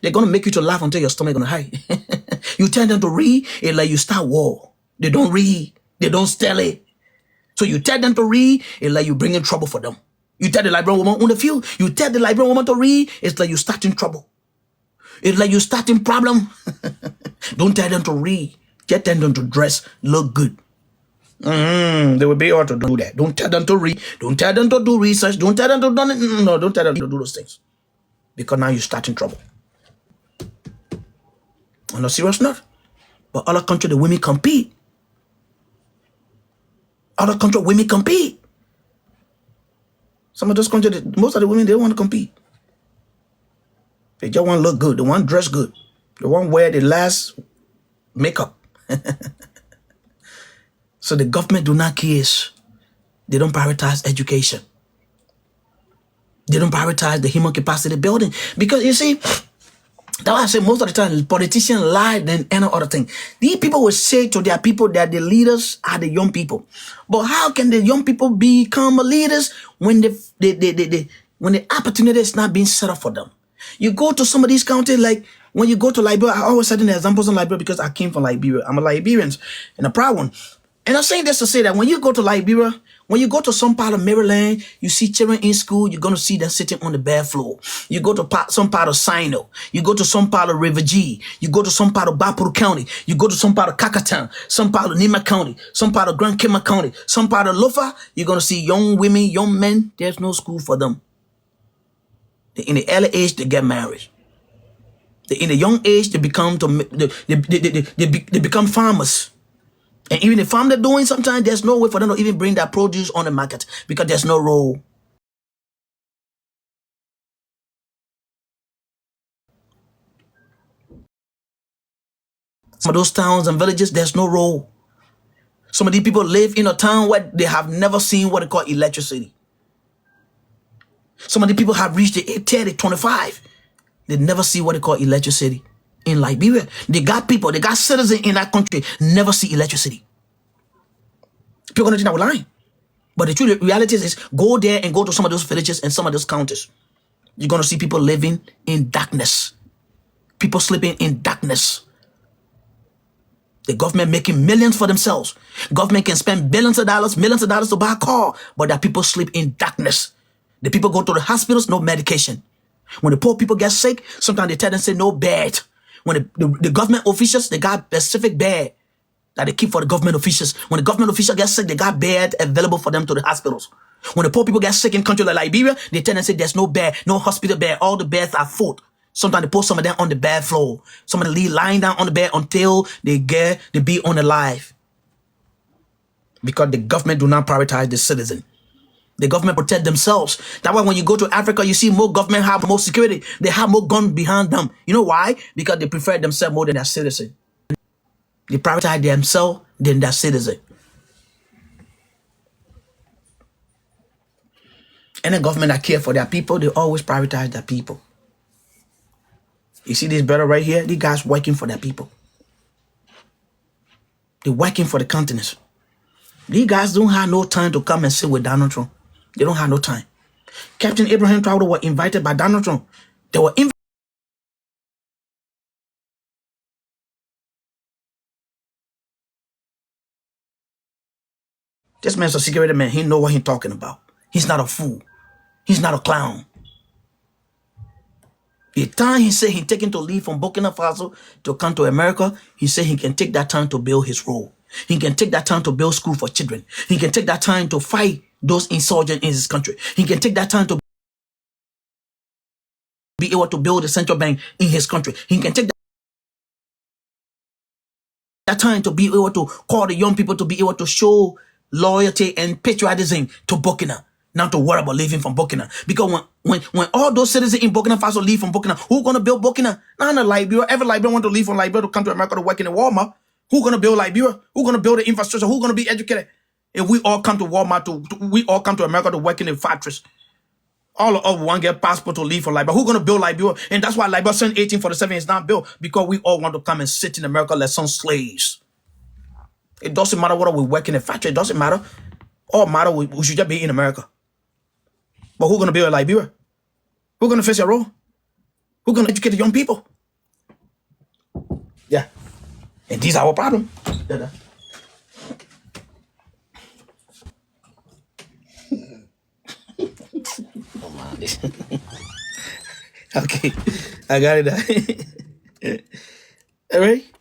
They're going to make you to laugh until your stomach going to hurt. You tell them to read, it's like you start war. They don't read. They don't study. So you tell them to read, it's like you bring in trouble for them. You tell the Liberian woman on the field, you tell the Liberian woman to read, it's like you starting trouble. It's like you starting problem. Don't tell them to read. Just tell them to dress, look good. They will be able to do that. Don't tell them to read. Don't tell them to do research. Don't tell them to do no. Don't tell them to do those things, because now you're starting trouble. On a serious note, but other countries, the women compete. Other countries, women compete. Some of those countries, most of the women, they don't want to compete. They just want to look good. They want to dress good. They want to wear the last makeup. So the government do not care. They don't prioritize education. They don't prioritize the human capacity building. Because you see, that's why I say most of the time, politicians lie than any other thing. These people will say to their people that the leaders are the young people. But how can the young people become leaders when when the opportunity is not being set up for them? You go to some of these counties, like when you go to Liberia, I always cite the examples in Liberia because I came from Liberia. I'm a Liberian and a proud one. And I'm saying this to say that when you go to Liberia, when you go to some part of Maryland, you see children in school, you're going to see them sitting on the bare floor. You go to some part of Sino, you go to some part of River G, you go to some part of Bapuru County, you go to some part of Kakatown, some part of Nima County, some part of Grand Kima County, some part of Lofa, you're going to see young women, young men, there's no school for them. In the early age, they get married. In the young age, they become they become farmers. And even the farm they're doing, sometimes there's no way for them to even bring that produce on the market because there's no role. Some of those towns and villages, there's no role. Some of these people live in a town where they have never seen what they call electricity. Some of the people have reached the age 30, 25. They never see what they call electricity. In Liberia, they got people, they got citizens in that country, never see electricity. People gonna think that we're lying. But the truth, the reality is go there and go to some of those villages and some of those counties. You're gonna see people living in darkness. People sleeping in darkness. The government making millions for themselves. Government can spend billions of dollars, millions of dollars to buy a car, but that people sleep in darkness. The people go to the hospitals, no medication. When the poor people get sick, sometimes they tell them, say, no bed. When the government officials, they got specific bed that they keep for the government officials. When the government official gets sick, they got bed available for them to the hospitals. When the poor people get sick in countries like Liberia, they tell them, say, there's no bed, no hospital bed. All the beds are full. Sometimes they put some of them on the bed floor. Some of them lying down on the bed until they be on the life. Because the government do not prioritize the citizen. The government protect themselves. That's why when you go to Africa, you see more government have more security. They have more guns behind them. You know why? Because they prefer themselves more than their citizen. They prioritize themselves than their citizen. And the government that care for their people, they always prioritize their people. You see this brother right here? These guys working for their people. They're working for the continents. These guys don't have no time to come and sit with Donald Trump. They don't have no time. Captain Abraham Traore were invited by Donald Trump. They were invited. This man's a security man. He know what he's talking about. He's not a fool. He's not a clown. The time he said he's taking to leave from Burkina Faso to come to America, he said he can take that time to build his role. He can take that time to build school for children. He can take that time to fight those insurgents in his country. He can take that time to be able to build a central bank in his country. He can take that time to be able to call the young people to be able to show loyalty and patriotism to Burkina, not to worry about leaving from Burkina. Because when all those citizens in Burkina Faso leave from Burkina, who's going to build Burkina? Not in Liberia. Every Liberian want to leave from Liberia to come to America to work in a Walmart. Who's going to build Liberia? Who's going to build the infrastructure? Who's going to be educated? If we all come to Walmart, we all come to America to work in the factories. All of us want to get passport to leave for Liberia. Who's going to build Liberia? And that's why Liberia Section 1847 is not built, because we all want to come and sit in America like some slaves. It doesn't matter whether we work in a factory. It doesn't matter. All matter, we should just be in America. But who's going to build Liberia? Who's going to face your role? Who's going to educate the young people? Yeah. And these are our problem. Yeah. Oh, man. Okay. I got it. All right.